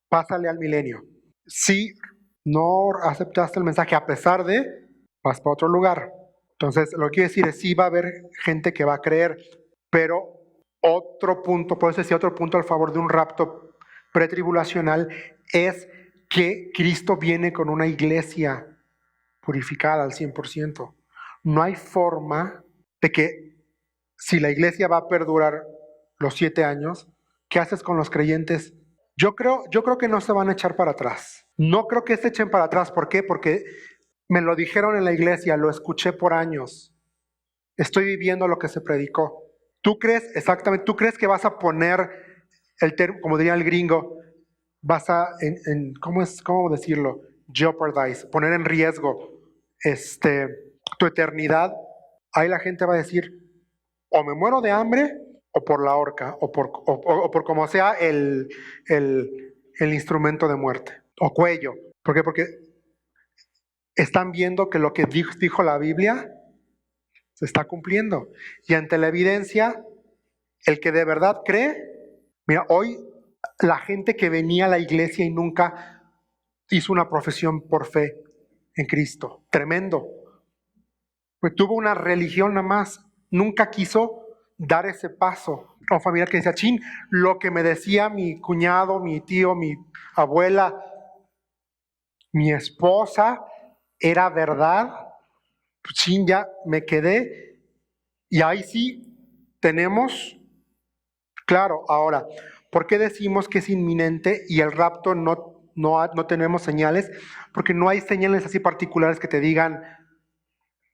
pásale al milenio. Si no aceptaste el mensaje a pesar de, vas para otro lugar. Entonces, lo que quiero decir es, sí va a haber gente que va a creer, pero otro punto, por eso decía otro punto al favor de un rapto pretribulacional, es que Cristo viene con una iglesia purificada al 100%. No hay forma de que, si la iglesia va a perdurar los 7 años, ¿qué haces con los creyentes? Yo creo que no se van a echar para atrás. No creo que se echen para atrás. ¿Por qué? Porque me lo dijeron en la iglesia, lo escuché por años. Estoy viviendo lo que se predicó. ¿Tú crees que vas a poner el término, como diría el gringo, vas a, ¿cómo decirlo? Jeopardize, poner en riesgo tu eternidad? Ahí la gente va a decir, o me muero de hambre, o por la horca, o por como sea el instrumento de muerte, o cuello. ¿Por qué? Porque están viendo que lo que dijo la Biblia se está cumpliendo. Y ante la evidencia, el que de verdad cree, mira, hoy la gente que venía a la iglesia y nunca hizo una profesión por fe en Cristo, tremendo. Pues tuvo una religión nada más, nunca quiso dar ese paso. O familiar que decía, chin, lo que me decía mi cuñado, mi tío, mi abuela, mi esposa, era verdad. Chin, ya me quedé. Y ahí sí tenemos, claro, ahora, ¿por qué decimos que es inminente y el rapto no tenemos señales? Porque no hay señales así particulares que te digan,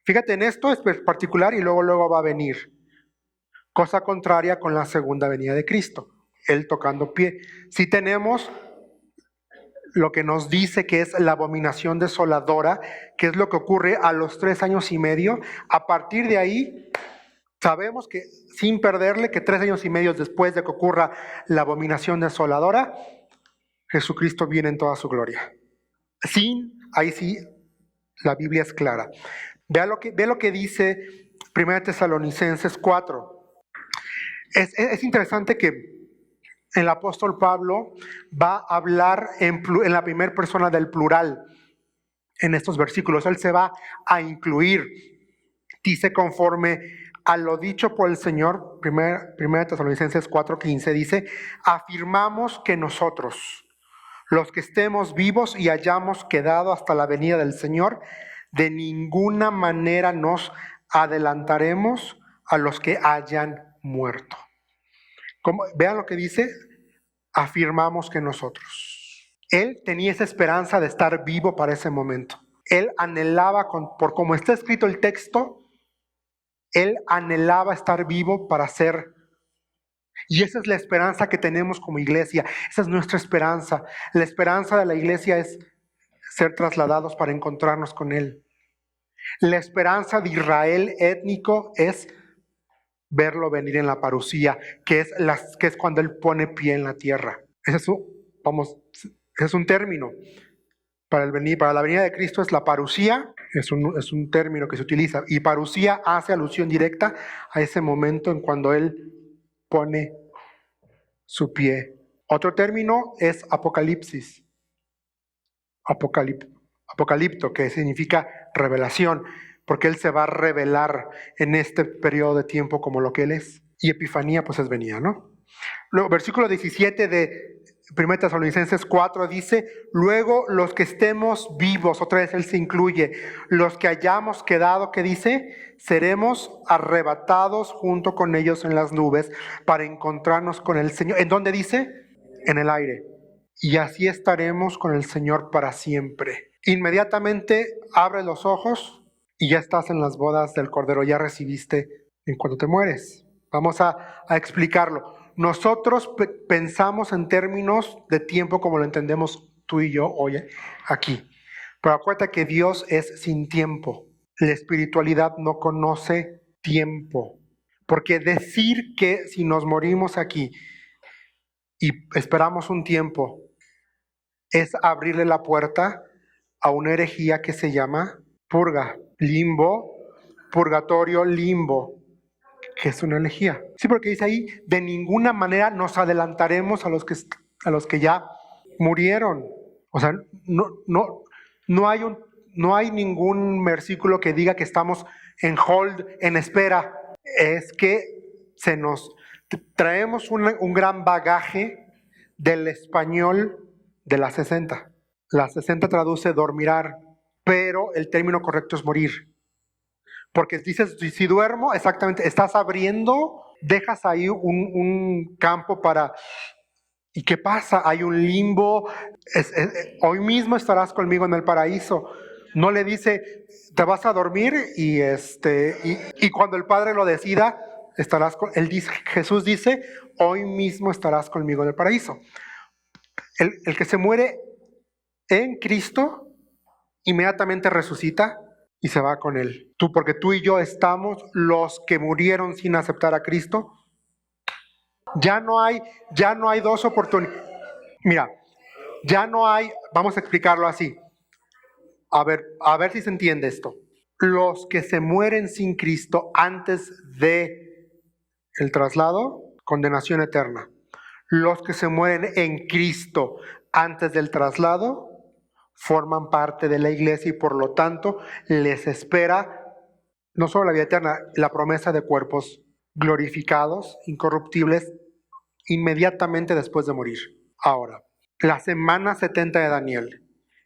fíjate en esto, es particular y luego va a venir. Cosa contraria con la segunda venida de Cristo, Él tocando pie. Sí tenemos lo que nos dice que es la abominación desoladora, que es lo que ocurre a los 3 años y medio. A partir de ahí, sabemos que, sin perderle, que 3 años y medio después de que ocurra la abominación desoladora, Jesucristo viene en toda su gloria. Ahí sí, la Biblia es clara. Ve lo que dice 1 Tesalonicenses 4. Es interesante que el apóstol Pablo va a hablar en la primera persona del plural en estos versículos. Él se va a incluir. Dice conforme a lo dicho por el Señor, 1 Tesalonicenses 4:15, dice, afirmamos que nosotros, los que estemos vivos y hayamos quedado hasta la venida del Señor, de ninguna manera nos adelantaremos a los que hayan muerto. Vean lo que dice, afirmamos que nosotros. Él tenía esa esperanza de estar vivo para ese momento. Él anhelaba, por como está escrito el texto, él anhelaba estar vivo para ser. Y esa es la esperanza que tenemos como iglesia. Esa es nuestra esperanza. La esperanza de la iglesia es ser trasladados para encontrarnos con Él. La esperanza de Israel étnico es verlo venir en la parusía, que es cuando Él pone pie en la tierra. Ese es un término. Para la venida de Cristo es la parusía, es un término que se utiliza. Y parusía hace alusión directa a ese momento en cuando Él pone su pie. Otro término es apocalipsis. Apocalipto, que significa revelación, porque Él se va a revelar en este periodo de tiempo como lo que Él es. Y epifanía, pues es venida, ¿no? Luego, versículo 17 de 1 Tesalonicenses 4 dice, luego los que estemos vivos, otra vez Él se incluye, los que hayamos quedado, ¿qué dice? Seremos arrebatados junto con ellos en las nubes para encontrarnos con el Señor. ¿En dónde dice? En el aire. Y así estaremos con el Señor para siempre. Inmediatamente abres los ojos y ya estás en las bodas del Cordero, ya recibiste en cuanto te mueres. Vamos a explicarlo. Nosotros pensamos en términos de tiempo como lo entendemos tú y yo hoy aquí. Pero acuérdate que Dios es sin tiempo. La espiritualidad no conoce tiempo. Porque decir que si nos morimos aquí y esperamos un tiempo es abrirle la puerta a una herejía que se llama purga, limbo, purgatorio, limbo, que es una herejía. Sí, porque dice ahí, de ninguna manera nos adelantaremos a los que ya murieron. O sea, no hay ningún versículo que diga que estamos en hold, en espera. Es que traemos un gran bagaje del español de la 60. La 60 traduce dormirar, pero el término correcto es morir. Porque dices, si duermo, exactamente, estás abriendo, dejas ahí un campo para... ¿Y qué pasa? Hay un limbo. Hoy mismo estarás conmigo en el paraíso. No le dice, te vas a dormir y cuando el Padre lo decida, estarás con... Jesús dice, hoy mismo estarás conmigo en el paraíso. El que se muere en Cristo, inmediatamente resucita y se va con Él. Porque tú y yo estamos, los que murieron sin aceptar a Cristo. Ya no hay dos oportunidades. Mira, ya no hay, vamos a explicarlo así. A ver si se entiende esto. Los que se mueren sin Cristo antes de el traslado, condenación eterna. Los que se mueren en Cristo antes del traslado forman parte de la iglesia y por lo tanto les espera no solo la vida eterna, la promesa de cuerpos glorificados, incorruptibles, inmediatamente después de morir. Ahora, la semana 70 de Daniel,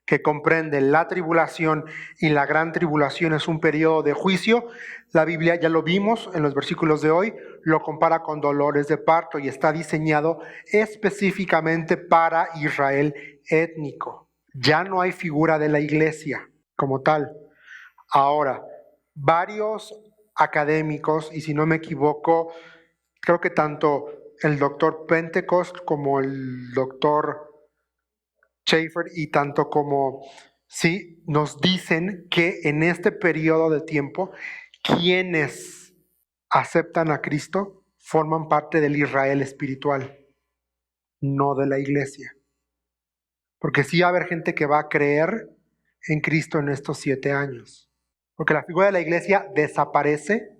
que comprende la tribulación y la gran tribulación, es un periodo de juicio. La Biblia, ya lo vimos en los versículos de hoy, lo compara con dolores de parto y está diseñado específicamente para Israel étnico. Ya no hay figura de la iglesia como tal. Ahora, varios académicos, y si no me equivoco, creo que tanto el doctor Pentecost como el doctor Schaeffer y tanto como sí, nos dicen que en este periodo de tiempo, quienes aceptan a Cristo forman parte del Israel espiritual, no de la iglesia. Porque sí va a haber gente que va a creer en Cristo en estos 7 años. Porque la figura de la iglesia desaparece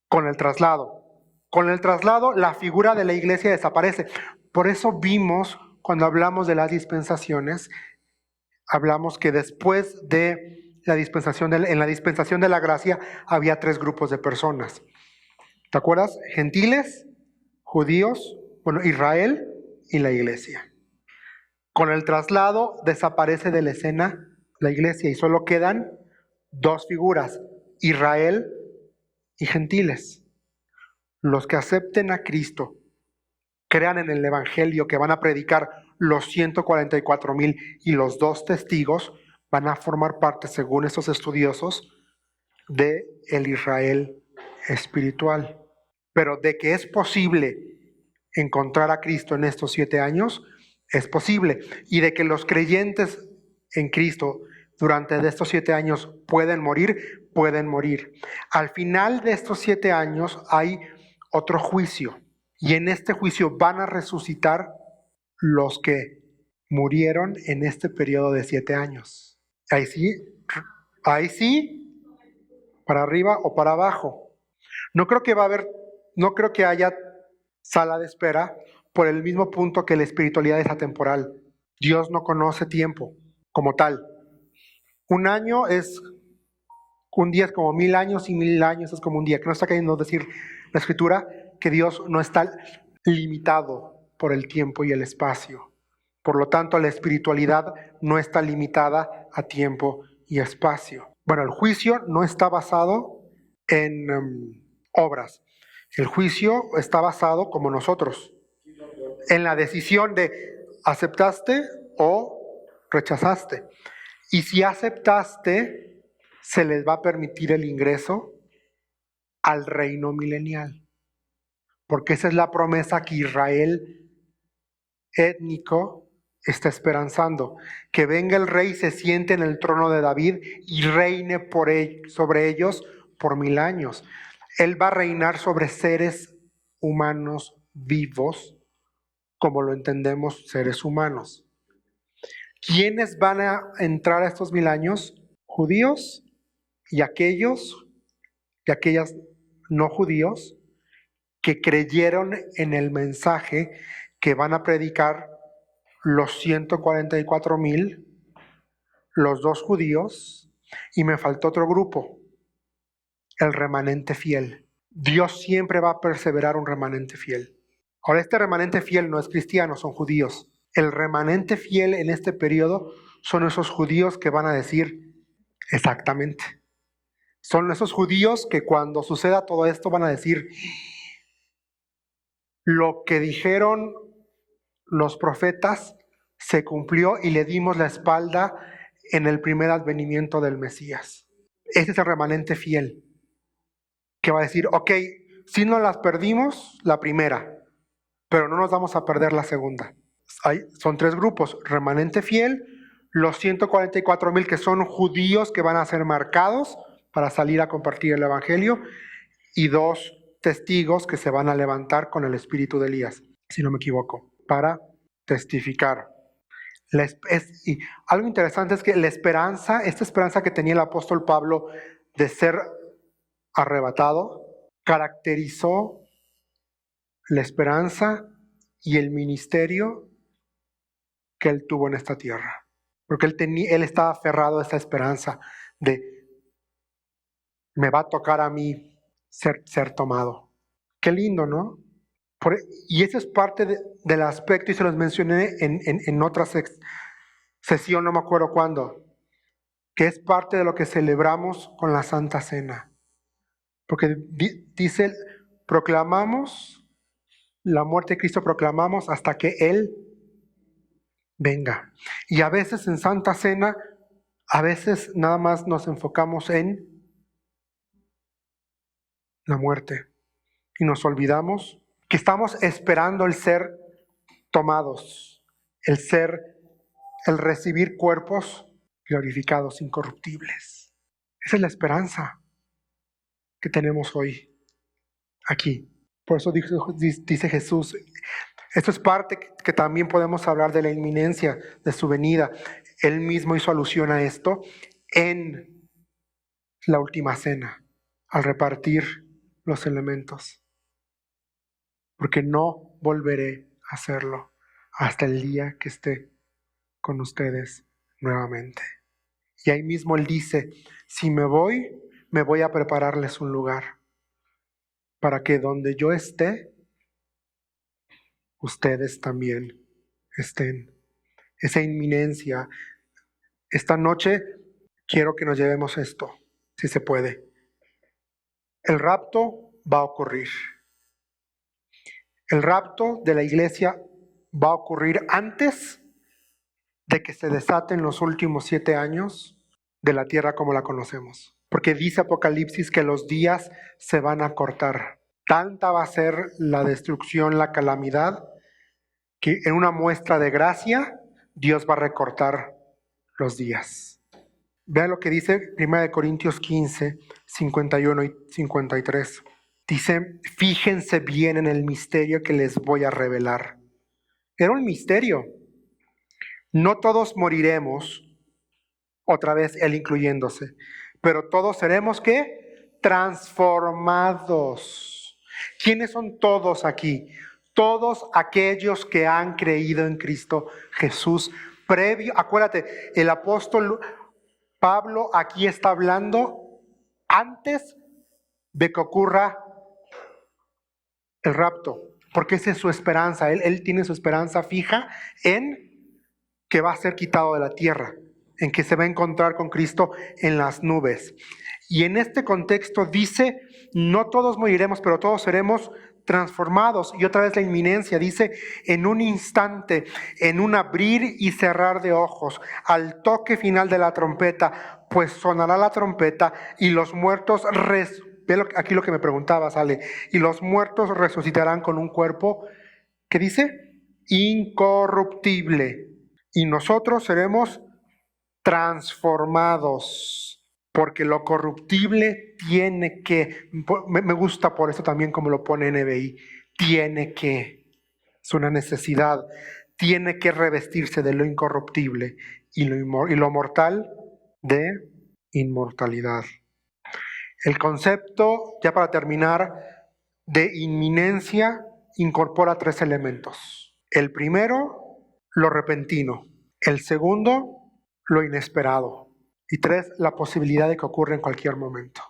con el traslado. Con el traslado, la figura de la iglesia desaparece. Por eso vimos, cuando hablamos de las dispensaciones, hablamos que después de la dispensación, en la dispensación de la gracia, había 3 grupos de personas. ¿Te acuerdas? Gentiles, judíos, Israel y la iglesia. Con el traslado desaparece de la escena la iglesia y solo quedan dos figuras, Israel y gentiles. Los que acepten a Cristo, crean en el Evangelio que van a predicar los 144,000 y los dos testigos, van a formar parte, según estos estudiosos, de el Israel espiritual. Pero de que es posible encontrar a Cristo en estos 7 años, es posible. Y de que los creyentes en Cristo durante estos 7 años pueden morir, pueden morir. Al final de estos 7 años hay otro juicio. Y en este juicio van a resucitar los que murieron en este periodo de 7 años. Ahí sí, para arriba o para abajo. No creo que haya sala de espera por el mismo punto que la espiritualidad es atemporal. Dios no conoce tiempo como tal. Un día es como 1000 años y 1000 años es como un día. Que no está queriendo decir la Escritura que Dios no está limitado por el tiempo y el espacio. Por lo tanto, la espiritualidad no está limitada a tiempo y espacio. Bueno, el juicio no está basado en obras. El juicio está basado, como nosotros, en la decisión de aceptaste o rechazaste. Y si aceptaste, se les va a permitir el ingreso al reino milenial. Porque esa es la promesa que Israel étnico está esperanzando. Que venga el rey, se siente en el trono de David y reine sobre ellos por 1000 años. Él va a reinar sobre seres humanos vivos, como lo entendemos seres humanos. ¿Quiénes van a entrar a estos 1000 años? Judíos y aquellas no judíos que creyeron en el mensaje que van a predicar los 144,000, los dos judíos, y me faltó otro grupo, el remanente fiel. Dios siempre va a perseverar un remanente fiel. Ahora, este remanente fiel no es cristiano, son judíos. El remanente fiel en este periodo son esos judíos que van a decir exactamente. Son esos judíos que cuando suceda todo esto van a decir lo que dijeron los profetas se cumplió y le dimos la espalda en el primer advenimiento del Mesías. Este es el remanente fiel que va a decir, ok, sí nos las perdimos la primera, pero no nos vamos a perder la segunda. Son 3 grupos, remanente fiel, los 144,000 que son judíos que van a ser marcados para salir a compartir el evangelio y 2 testigos que se van a levantar con el espíritu de Elías, si no me equivoco, para testificar. Y algo interesante es que esta esperanza que tenía el apóstol Pablo de ser arrebatado, caracterizó la esperanza y el ministerio que él tuvo en esta tierra. Porque él estaba aferrado a esta esperanza de me va a tocar a mí ser tomado. Qué lindo, ¿no? Y eso es parte del aspecto, y se los mencioné en otra sesión, no me acuerdo cuándo, que es parte de lo que celebramos con la Santa Cena. Porque dice, proclamamos la muerte de Cristo, proclamamos hasta que Él venga. Y a veces en Santa Cena, a veces nada más nos enfocamos en la muerte y nos olvidamos que estamos esperando el ser tomados, el recibir cuerpos glorificados, incorruptibles. Esa es la esperanza que tenemos hoy aquí. Por eso dice Jesús, esto es parte que también podemos hablar de la inminencia de su venida. Él mismo hizo alusión a esto en la última cena, al repartir los elementos. Porque no volveré a hacerlo hasta el día que esté con ustedes nuevamente. Y ahí mismo Él dice, si me voy a prepararles un lugar para que donde yo esté, ustedes también estén. esa inminencia. Esta noche quiero que nos llevemos esto, si se puede. El rapto va a ocurrir. El rapto de la iglesia va a ocurrir antes de que se desaten los últimos 7 años de la tierra como la conocemos. Porque dice Apocalipsis que los días se van a cortar. Tanta va a ser la destrucción, la calamidad, que en una muestra de gracia Dios va a recortar los días. Vean lo que dice 1 Corintios 15, 51 y 53. Dice, fíjense bien en el misterio que les voy a revelar. Era un misterio. No todos moriremos, otra vez él incluyéndose, pero todos seremos ¿qué? Transformados. ¿Quiénes son todos aquí? Todos aquellos que han creído en Cristo Jesús. Acuérdate, el apóstol Pablo aquí está hablando antes de que ocurra el rapto, porque esa es su esperanza. Él tiene su esperanza fija en que va a ser quitado de la tierra, en que se va a encontrar con Cristo en las nubes. Y en este contexto dice, no todos moriremos, pero todos seremos transformados. Y otra vez la inminencia, dice, en un instante, en un abrir y cerrar de ojos, al toque final de la trompeta, pues sonará la trompeta y los muertos ve aquí lo que me preguntabas, Ale, y los muertos resucitarán con un cuerpo, ¿qué dice? Incorruptible. Y nosotros seremos transformados. Porque lo corruptible tiene que, me gusta por eso también como lo pone NBI, tiene que, es una necesidad, tiene que revestirse de lo incorruptible y lo mortal de inmortalidad. El concepto, ya para terminar, de inminencia incorpora 3 elementos. El primero, lo repentino. El segundo, lo inesperado. Y 3, la posibilidad de que ocurra en cualquier momento.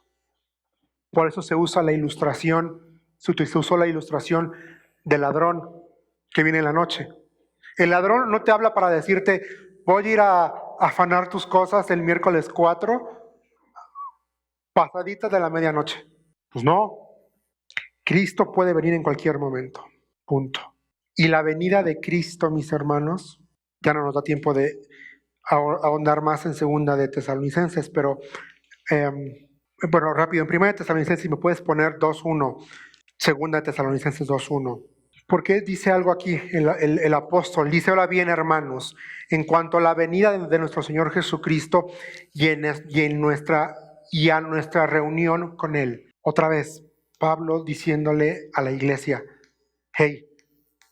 Por eso se usa la ilustración, se usó la ilustración del ladrón que viene en la noche. El ladrón no te habla para decirte, voy a ir a afanar tus cosas el miércoles 4, pasadita de la medianoche. Pues no, Cristo puede venir en cualquier momento, punto. Y la venida de Cristo, mis hermanos, ya no nos da tiempo de ahondar más en segunda de Tesalonicenses, pero bueno, rápido, en primera de Tesalonicenses, si me puedes poner 2.1, segunda de Tesalonicenses 2.1. Porque dice algo aquí el apóstol, dice, ahora bien, hermanos, en cuanto a la venida de nuestro Señor Jesucristo y a nuestra reunión con Él. Otra vez, Pablo diciéndole a la iglesia, hey,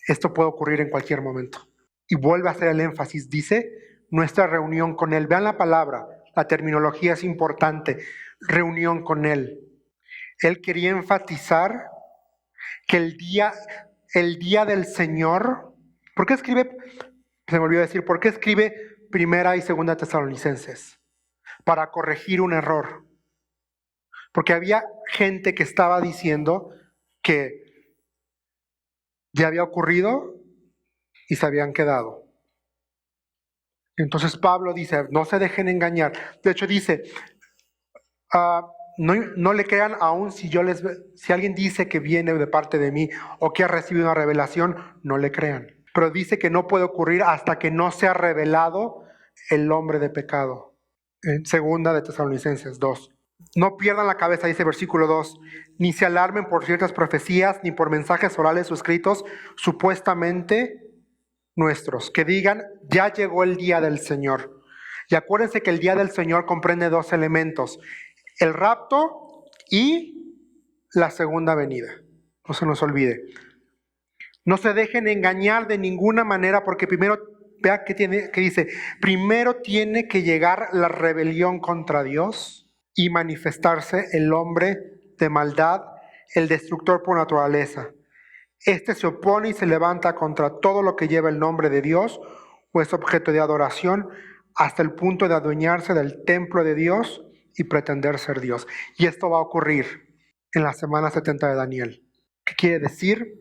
esto puede ocurrir en cualquier momento. Y vuelve a hacer el énfasis, dice, nuestra reunión con Él. Vean la palabra, la terminología es importante, reunión con Él. Él quería enfatizar que el día del Señor, ¿por qué escribe, se me olvidó decir, por qué escribe primera y segunda Tesalonicenses? Para corregir un error. Porque había gente que estaba diciendo que ya había ocurrido y se habían quedado. Entonces Pablo dice, no se dejen engañar. De hecho dice, no le crean aún si alguien dice que viene de parte de mí o que ha recibido una revelación, no le crean. Pero dice que no puede ocurrir hasta que no sea revelado el hombre de pecado. En segunda de Tesalonicenses 2. No pierdan la cabeza, dice versículo 2, ni se alarmen por ciertas profecías, ni por mensajes orales o escritos supuestamente nuestros, que digan, ya llegó el día del Señor. Y acuérdense que el día del Señor comprende 2 elementos, el rapto y la segunda venida. No se nos olvide. No se dejen engañar de ninguna manera, porque primero, vea que dice, primero tiene que llegar la rebelión contra Dios y manifestarse el hombre de maldad, el destructor por naturaleza. Este se opone y se levanta contra todo lo que lleva el nombre de Dios o es objeto de adoración, hasta el punto de adueñarse del templo de Dios y pretender ser Dios. Y esto va a ocurrir en la semana 70 de Daniel. ¿Qué quiere decir?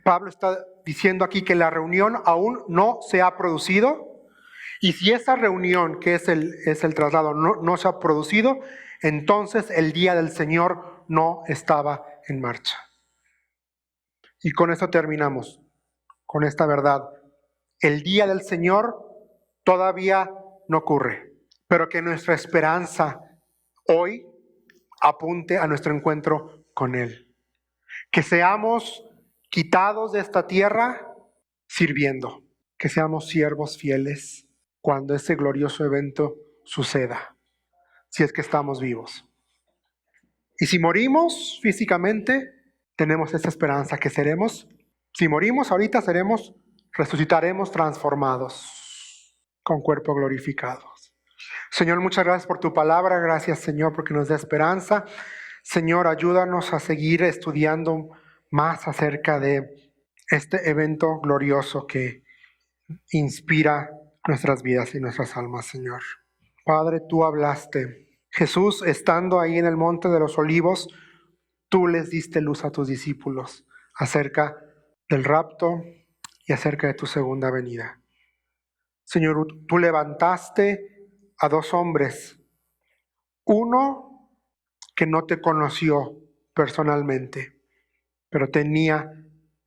Pablo está diciendo aquí que la reunión aún no se ha producido, Y si esa reunión, que es el traslado, no se ha producido, entonces el día del Señor no estaba en marcha. Y con esto terminamos, con esta verdad. El día del Señor todavía no ocurre, pero que nuestra esperanza hoy apunte a nuestro encuentro con Él. Que seamos quitados de esta tierra sirviendo, que seamos siervos fieles cuando ese glorioso evento suceda, si es que estamos vivos. Y si morimos físicamente, tenemos esa esperanza que seremos, si morimos ahorita resucitaremos transformados, con cuerpo glorificados. Señor, muchas gracias por tu palabra, gracias Señor porque nos da esperanza. Señor, ayúdanos a seguir estudiando más acerca de este evento glorioso que inspira nuestras vidas y nuestras almas, Señor. Padre, tú hablaste. Jesús, estando ahí en el Monte de los Olivos, tú les diste luz a tus discípulos acerca del rapto y acerca de tu segunda venida. Señor, tú levantaste a dos hombres, uno que no te conoció personalmente, pero tenía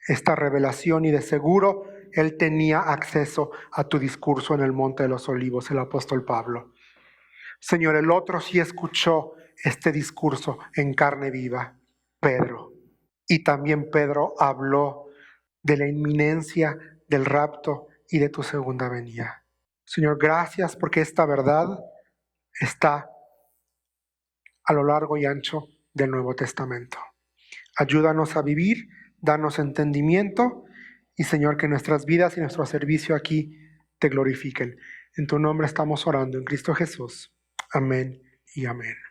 esta revelación y de seguro él tenía acceso a tu discurso en el Monte de los Olivos, el apóstol Pablo. Señor, el otro sí escuchó este discurso en carne viva, Pedro. Y también Pedro habló de la inminencia del rapto y de tu segunda venida. Señor, gracias porque esta verdad está a lo largo y ancho del Nuevo Testamento. Ayúdanos a vivir, danos entendimiento y Señor, que nuestras vidas y nuestro servicio aquí te glorifiquen. En tu nombre estamos orando, en Cristo Jesús. Amén y amén.